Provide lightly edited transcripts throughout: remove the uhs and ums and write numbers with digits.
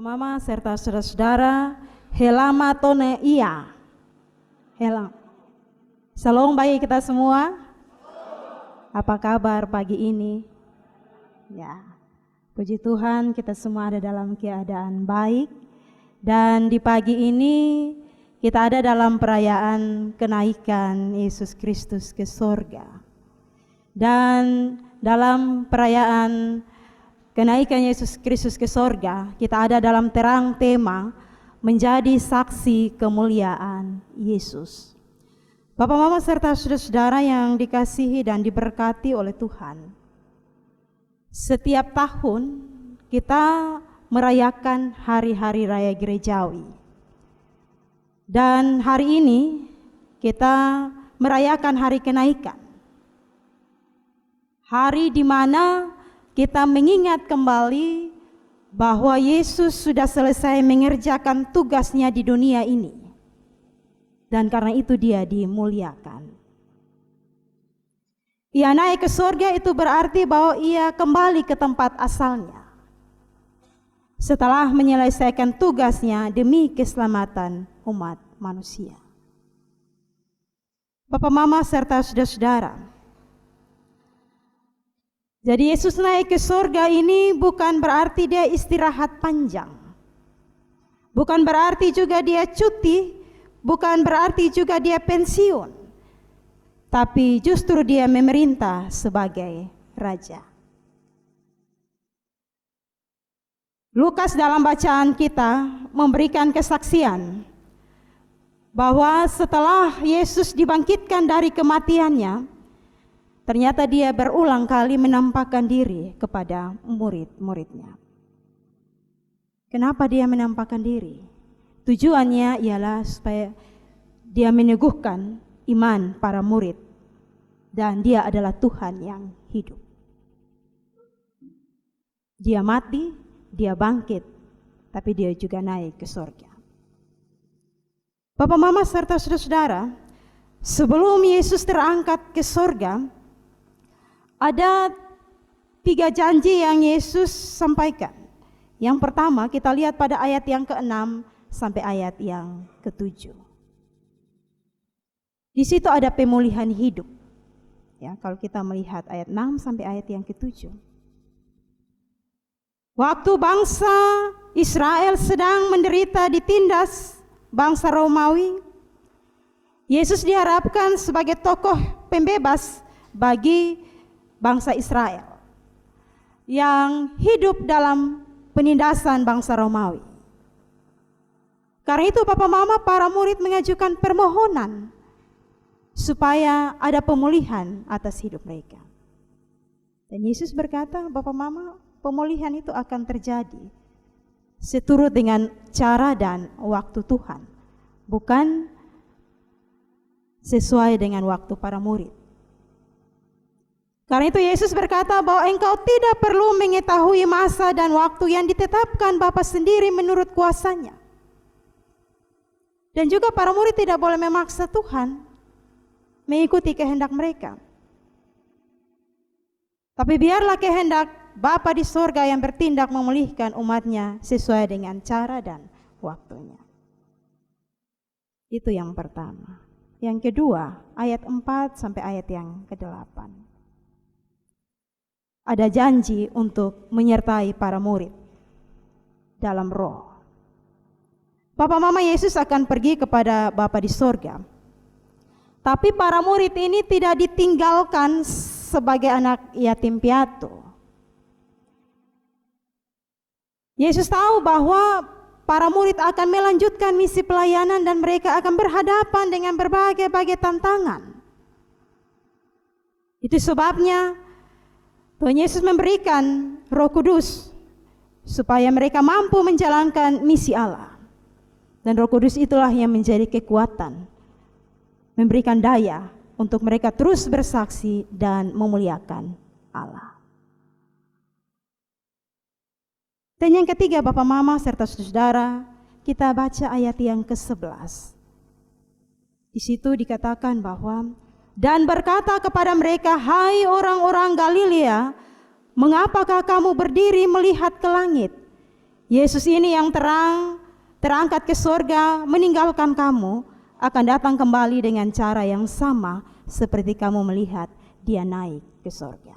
Bapak Mama serta saudara-saudara, helama tone iya. Helam. Shalom bagi kita semua. Apa kabar pagi ini? Ya. Puji Tuhan, kita semua ada dalam keadaan baik. Dan di pagi ini kita ada dalam perayaan kenaikan Yesus Kristus ke sorga. Dan dalam perayaan kenaikan Yesus Kristus ke sorga, kita ada dalam terang tema menjadi saksi kemuliaan Yesus. Bapak Mama serta saudara-saudara yang dikasihi dan diberkati oleh Tuhan, setiap tahun kita merayakan hari-hari raya gerejawi. Dan hari ini kita merayakan hari kenaikan. Hari di mana kita mengingat kembali bahwa Yesus sudah selesai mengerjakan tugasnya di dunia ini. Dan karena itu dia dimuliakan. Ia naik ke surga itu berarti bahwa ia kembali ke tempat asalnya. Setelah menyelesaikan tugasnya demi keselamatan umat manusia. Bapak Mama serta saudara-saudara, jadi Yesus naik ke surga ini bukan berarti dia istirahat panjang. Bukan berarti juga dia cuti, bukan berarti juga dia pensiun. Tapi justru dia memerintah sebagai raja. Lukas dalam bacaan kita memberikan kesaksian bahwa setelah Yesus dibangkitkan dari kematiannya, ternyata dia berulang kali menampakkan diri kepada murid-muridnya. Kenapa dia menampakkan diri? Tujuannya ialah supaya dia meneguhkan iman para murid. Dan dia adalah Tuhan yang hidup. Dia mati, dia bangkit, tapi dia juga naik ke surga. Bapak Mama serta saudara-saudara, sebelum Yesus terangkat ke surga, ada 3 janji yang Yesus sampaikan. Yang pertama kita lihat pada ayat yang ke-6 sampai ayat yang ke-7. Di situ ada pemulihan hidup. Ya, kalau kita melihat ayat 6 sampai ayat yang ke-7. Waktu bangsa Israel sedang menderita ditindas bangsa Romawi, Yesus diharapkan sebagai tokoh pembebas bagi bangsa Israel yang hidup dalam penindasan bangsa Romawi. Karena itu Bapak Mama, para murid mengajukan permohonan supaya ada pemulihan atas hidup mereka. Dan Yesus berkata, Bapak Mama, pemulihan itu akan terjadi seturut dengan cara dan waktu Tuhan, bukan sesuai dengan waktu para murid. Karena itu Yesus berkata bahwa engkau tidak perlu mengetahui masa dan waktu yang ditetapkan Bapa sendiri menurut kuasanya. Dan juga para murid tidak boleh memaksa Tuhan mengikuti kehendak mereka. Tapi biarlah kehendak Bapa di sorga yang bertindak memulihkan umatnya sesuai dengan cara dan waktunya. Itu yang pertama. Yang kedua, ayat 4 sampai ayat yang ke-8. Ada janji untuk menyertai para murid dalam roh. Papa Mama, Yesus akan pergi kepada Bapa di sorga. Tapi para murid ini tidak ditinggalkan sebagai anak yatim piatu. Yesus tahu bahwa para murid akan melanjutkan misi pelayanan dan mereka akan berhadapan dengan berbagai tantangan. Itu sebabnya Tuhan Yesus memberikan Roh Kudus supaya mereka mampu menjalankan misi Allah. Dan Roh Kudus itulah yang menjadi kekuatan, memberikan daya untuk mereka terus bersaksi dan memuliakan Allah. Dan yang ketiga Bapak Mama serta saudara, kita baca ayat yang ke-11. Di situ dikatakan bahwa dan berkata kepada mereka, hai orang-orang Galilea, mengapakah kamu berdiri melihat ke langit? Yesus ini yang terangkat ke surga, meninggalkan kamu, akan datang kembali dengan cara yang sama seperti kamu melihat dia naik ke surga.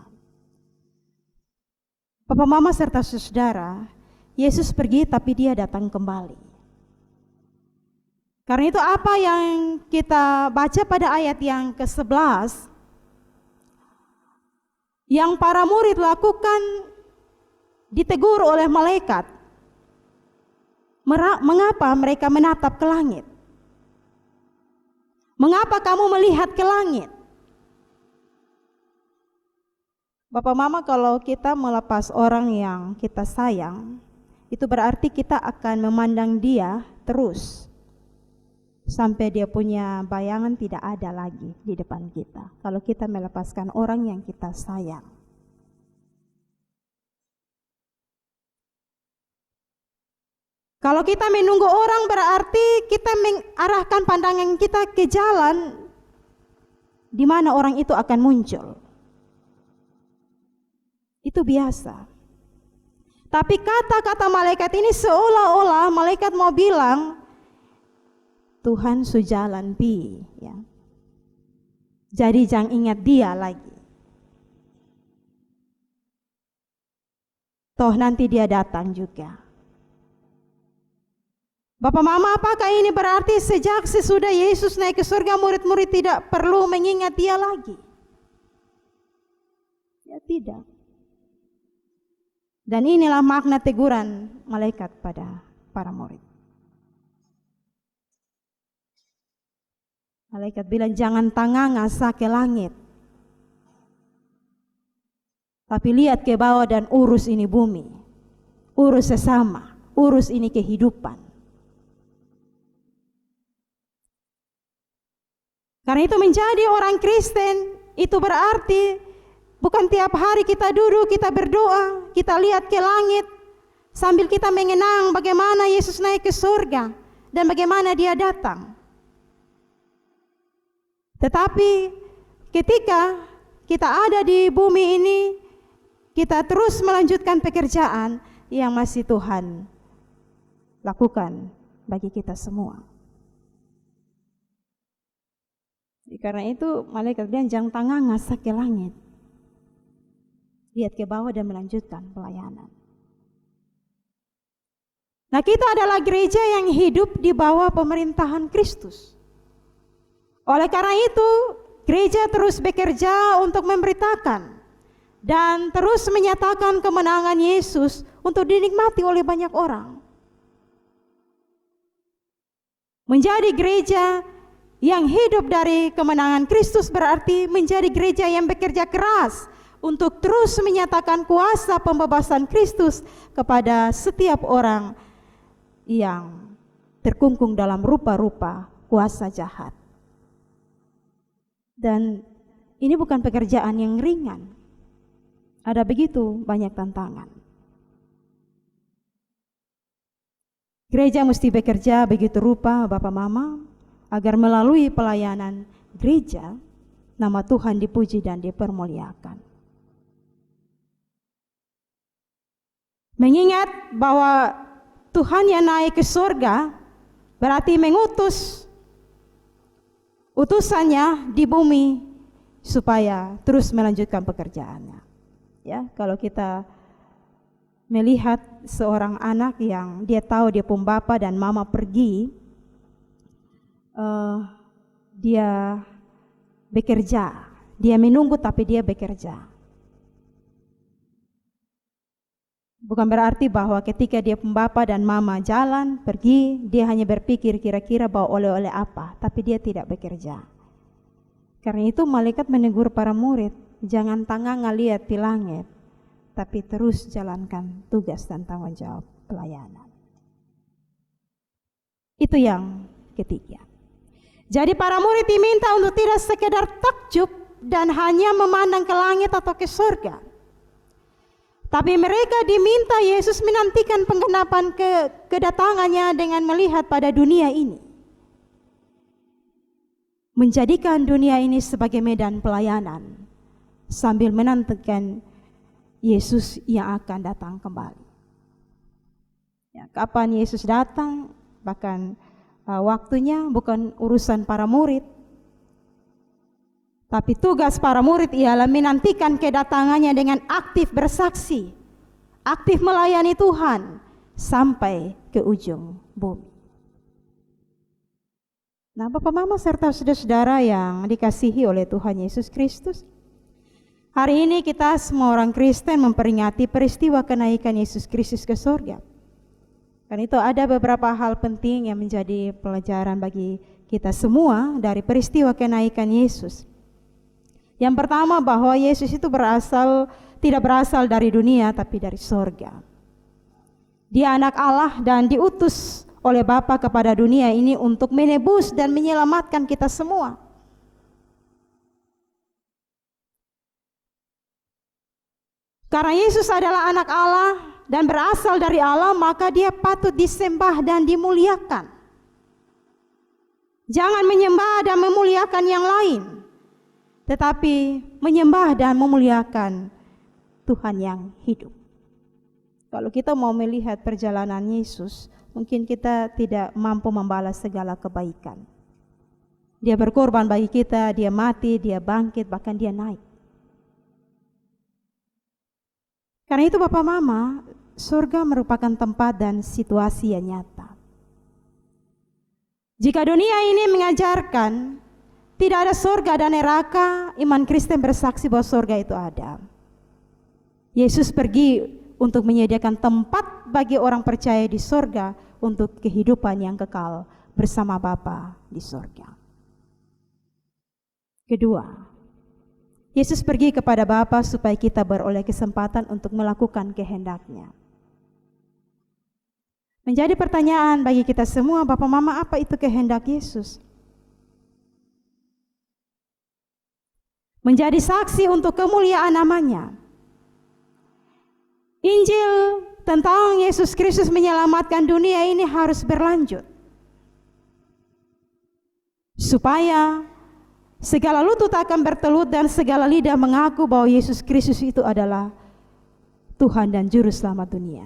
Bapak, Mama, serta saudara, Yesus pergi tapi dia datang kembali. Karena itu apa yang kita baca pada ayat yang ke-11, yang para murid lakukan ditegur oleh malaikat. Mengapa mereka menatap ke langit? Mengapa kamu melihat ke langit? Bapak Mama, kalau kita melepas orang yang kita sayang, itu berarti kita akan memandang dia terus sampai dia punya bayangan tidak ada lagi di depan kita. Kalau kita melepaskan orang yang kita sayang. Kalau kita menunggu orang berarti kita mengarahkan pandangan kita ke jalan di mana orang itu akan muncul. Itu biasa. Tapi kata-kata malaikat ini seolah-olah malaikat mau bilang, Tuhan sujalan pi, ya. Jadi jangan ingat dia lagi. Toh nanti dia datang juga. Bapak Mama, apakah ini berarti sejak sesudah Yesus naik ke surga murid-murid tidak perlu mengingat dia lagi? Ya tidak. Dan inilah makna teguran malaikat pada para murid. Malaikat bilang jangan tangangasa ke langit, tapi lihat ke bawah dan urus ini bumi, urus sesama, urus ini kehidupan. Karena itu menjadi orang Kristen itu berarti bukan tiap hari kita duduk, kita berdoa, kita lihat ke langit sambil kita mengenang bagaimana Yesus naik ke surga dan bagaimana dia datang. Tetapi ketika kita ada di bumi ini, kita terus melanjutkan pekerjaan yang masih Tuhan lakukan bagi kita semua. Karena itu malaikat bilang jangan tangangasa ke langit, lihat ke bawah dan melanjutkan pelayanan. Nah, kita adalah gereja yang hidup di bawah pemerintahan Kristus. Oleh karena itu, gereja terus bekerja untuk memberitakan dan terus menyatakan kemenangan Yesus untuk dinikmati oleh banyak orang. Menjadi gereja yang hidup dari kemenangan Kristus berarti menjadi gereja yang bekerja keras untuk terus menyatakan kuasa pembebasan Kristus kepada setiap orang yang terkungkung dalam rupa-rupa kuasa jahat. Dan ini bukan pekerjaan yang ringan. Ada begitu banyak tantangan. Gereja mesti bekerja begitu rupa, Bapak Mama, agar melalui pelayanan gereja, nama Tuhan dipuji dan dipermuliakan. Mengingat bahwa Tuhan yang naik ke surga berarti mengutus utusannya di bumi supaya terus melanjutkan pekerjaannya. Ya, kalau kita melihat seorang anak yang dia tahu dia pun bapa dan mama pergi, dia bekerja, dia menunggu tapi dia bekerja. Bukan berarti bahwa ketika dia bapa dan mama jalan pergi, dia hanya berpikir kira-kira bawa oleh-oleh apa, tapi dia tidak bekerja. Karena itu malaikat menegur para murid, jangan tangan lihat di langit, tapi terus jalankan tugas dan tanggung jawab pelayanan. Itu yang ketiga. Jadi para murid diminta untuk tidak sekedar takjub dan hanya memandang ke langit atau ke surga. Tapi mereka diminta Yesus menantikan penggenapan kedatangannya dengan melihat pada dunia ini. Menjadikan dunia ini sebagai medan pelayanan sambil menantikan Yesus yang akan datang kembali. Ya, kapan Yesus datang, bahkan waktunya bukan urusan para murid. Tapi tugas para murid ialah menantikan kedatangannya dengan aktif bersaksi, aktif melayani Tuhan sampai ke ujung bumi. Nah, Bapak Mama serta saudara-saudara yang dikasihi oleh Tuhan Yesus Kristus, hari ini kita semua orang Kristen memperingati peristiwa kenaikan Yesus Kristus ke surga. Dan itu ada beberapa hal penting yang menjadi pelajaran bagi kita semua dari peristiwa kenaikan Yesus. Yang pertama, bahwa Yesus itu tidak berasal dari dunia tapi dari surga. Dia anak Allah dan diutus oleh Bapa kepada dunia ini untuk menebus dan menyelamatkan kita semua. Karena Yesus adalah anak Allah dan berasal dari Allah, maka dia patut disembah dan dimuliakan. Jangan menyembah dan memuliakan yang lain, tetapi menyembah dan memuliakan Tuhan yang hidup. Kalau kita mau melihat perjalanan Yesus, mungkin kita tidak mampu membalas segala kebaikan. Dia berkorban bagi kita, dia mati, dia bangkit, bahkan dia naik. Karena itu Bapak Mama, surga merupakan tempat dan situasi yang nyata. Jika dunia ini mengajarkan tidak ada surga dan neraka, iman Kristen bersaksi bahwa surga itu ada. Yesus pergi untuk menyediakan tempat bagi orang percaya di surga untuk kehidupan yang kekal bersama Bapa di surga. Kedua, Yesus pergi kepada Bapa supaya kita beroleh kesempatan untuk melakukan kehendak-Nya. Menjadi pertanyaan bagi kita semua, Bapak Mama, apa itu kehendak Yesus? Menjadi saksi untuk kemuliaan namanya. Injil tentang Yesus Kristus menyelamatkan dunia ini harus berlanjut, supaya segala lutut akan bertelut dan segala lidah mengaku bahwa Yesus Kristus itu adalah Tuhan dan Juru Selamat dunia.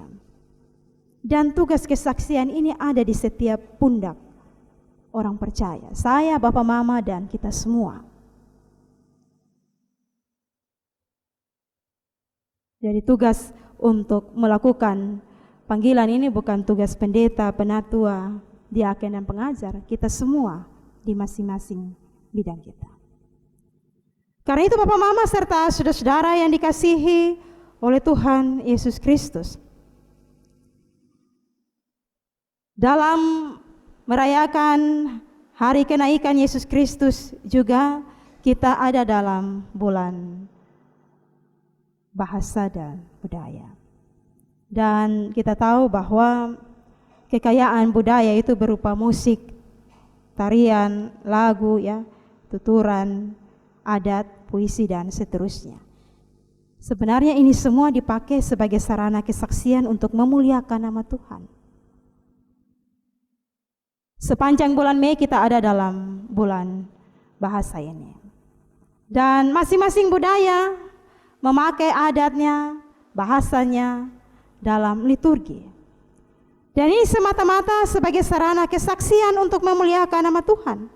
Dan tugas kesaksian ini ada di setiap pundak orang percaya, saya, Bapak Mama, dan kita semua. Jadi tugas untuk melakukan panggilan ini bukan tugas pendeta, penatua, diaken dan pengajar, kita semua di masing-masing bidang kita. Karena itu Bapak Mama serta saudara-saudara yang dikasihi oleh Tuhan Yesus Kristus, dalam merayakan hari kenaikan Yesus Kristus juga kita ada dalam bulan bahasa dan budaya. Dan kita tahu bahwa kekayaan budaya itu berupa musik, tarian, lagu, ya, tuturan, adat, puisi, dan seterusnya. Sebenarnya ini semua dipakai sebagai sarana kesaksian untuk memuliakan nama Tuhan. Sepanjang bulan Mei kita ada dalam bulan bahasa ini. Dan masing-masing budaya memakai adatnya, bahasanya dalam liturgi. Dan ini semata-mata sebagai sarana kesaksian untuk memuliakan nama Tuhan.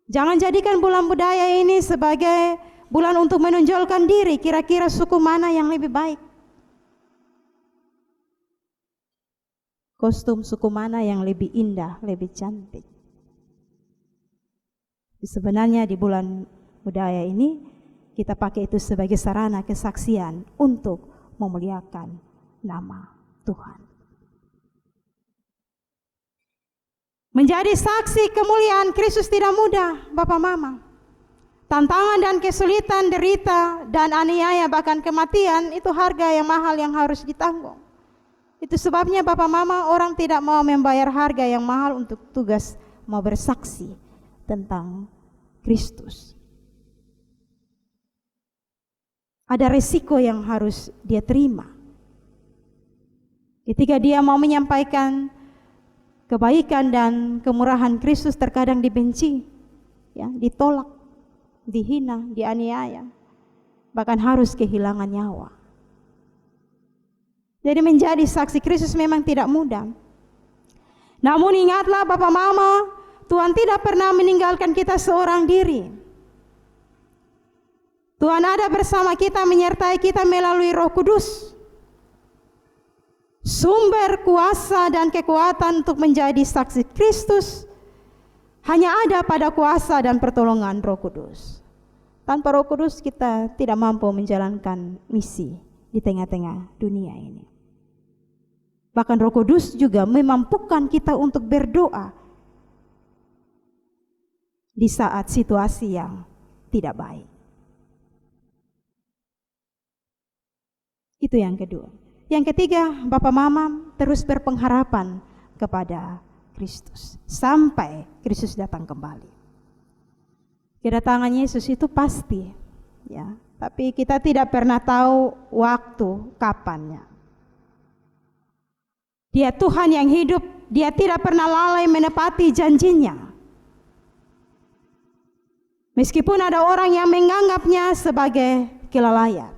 Jangan jadikan bulan budaya ini sebagai bulan untuk menonjolkan diri, kira-kira suku mana yang lebih baik, kostum suku mana yang lebih indah, lebih cantik. Sebenarnya di bulan budaya ini kita pakai itu sebagai sarana kesaksian untuk memuliakan nama Tuhan. Menjadi saksi kemuliaan Kristus tidak mudah, Bapak Mama. Tantangan dan kesulitan, derita dan aniaya, bahkan kematian, itu harga yang mahal yang harus ditanggung. Itu sebabnya Bapak Mama, orang tidak mau membayar harga yang mahal untuk tugas mau bersaksi tentang Kristus. Ada resiko yang harus dia terima. Ketika dia mau menyampaikan kebaikan dan kemurahan Kristus, terkadang dibenci, ya, ditolak, dihina, dianiaya, bahkan harus kehilangan nyawa. Jadi menjadi saksi Kristus memang tidak mudah. Namun ingatlah Bapak Mama, Tuhan tidak pernah meninggalkan kita seorang diri. Tuhan ada bersama kita, menyertai kita melalui Roh Kudus. Sumber kuasa dan kekuatan untuk menjadi saksi Kristus hanya ada pada kuasa dan pertolongan Roh Kudus. Tanpa Roh Kudus kita tidak mampu menjalankan misi di tengah-tengah dunia ini. Bahkan Roh Kudus juga memampukan kita untuk berdoa di saat situasi yang tidak baik. Itu yang kedua. Yang ketiga, Bapak Mama terus berpengharapan kepada Kristus sampai Kristus datang kembali. Kedatangan Yesus itu pasti, ya. Tapi kita tidak pernah tahu waktu kapannya. Dia Tuhan yang hidup, Dia tidak pernah lalai menepati janjinya. Meskipun ada orang yang menganggapnya sebagai kelalaian,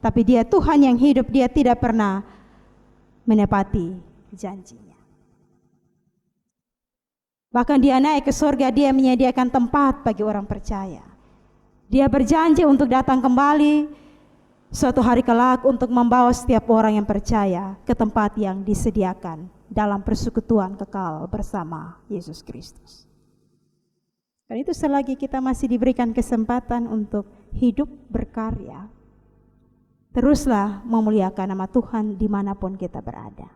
tapi Dia Tuhan yang hidup, Dia tidak pernah menepati janjinya. Bahkan Dia naik ke surga, Dia menyediakan tempat bagi orang percaya. Dia berjanji untuk datang kembali suatu hari kelak untuk membawa setiap orang yang percaya ke tempat yang disediakan dalam persekutuan kekal bersama Yesus Kristus. Dan itu selagi kita masih diberikan kesempatan untuk hidup berkarya, teruslah memuliakan nama Tuhan dimanapun kita berada.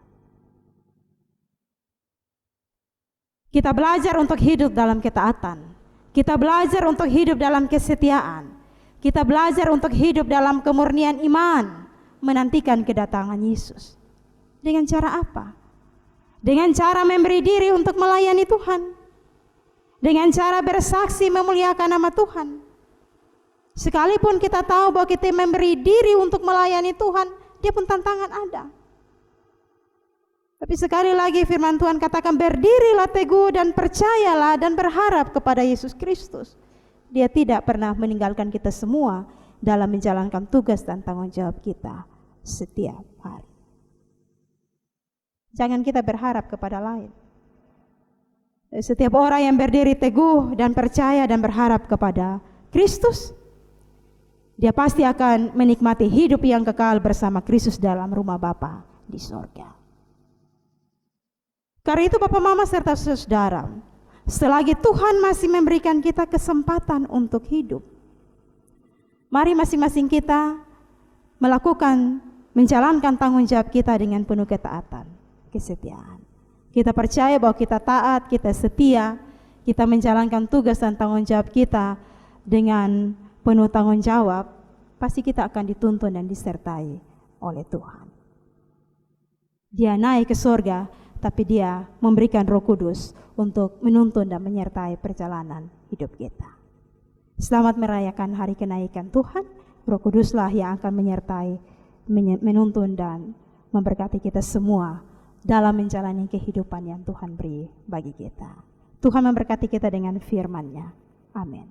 Kita belajar untuk hidup dalam ketaatan. Kita belajar untuk hidup dalam kesetiaan. Kita belajar untuk hidup dalam kemurnian iman, menantikan kedatangan Yesus. Dengan cara apa? Dengan cara memberi diri untuk melayani Tuhan. Dengan cara bersaksi memuliakan nama Tuhan. Sekalipun kita tahu bahwa kita memberi diri untuk melayani Tuhan, dia pun tantangan ada. Tapi sekali lagi firman Tuhan katakan, berdirilah teguh dan percayalah dan berharap kepada Yesus Kristus. Dia tidak pernah meninggalkan kita semua dalam menjalankan tugas dan tanggung jawab kita setiap hari. Jangan kita berharap kepada lain. Setiap orang yang berdiri teguh dan percaya dan berharap kepada Kristus, dia pasti akan menikmati hidup yang kekal bersama Kristus dalam rumah Bapa di sorga. Karena itu Bapak Mama serta saudara, selagi Tuhan masih memberikan kita kesempatan untuk hidup, mari masing-masing kita melakukan, menjalankan tanggung jawab kita dengan penuh ketaatan, kesetiaan. Kita percaya bahwa kita taat, kita setia, kita menjalankan tugas dan tanggung jawab kita dengan penuh tanggung jawab, pasti kita akan dituntun dan disertai oleh Tuhan. Dia naik ke surga, tapi Dia memberikan Roh Kudus untuk menuntun dan menyertai perjalanan hidup kita. Selamat merayakan hari kenaikan Tuhan. Roh Kuduslah yang akan menyertai, menuntun dan memberkati kita semua dalam menjalani kehidupan yang Tuhan beri bagi kita. Tuhan memberkati kita dengan firman-Nya. Amin.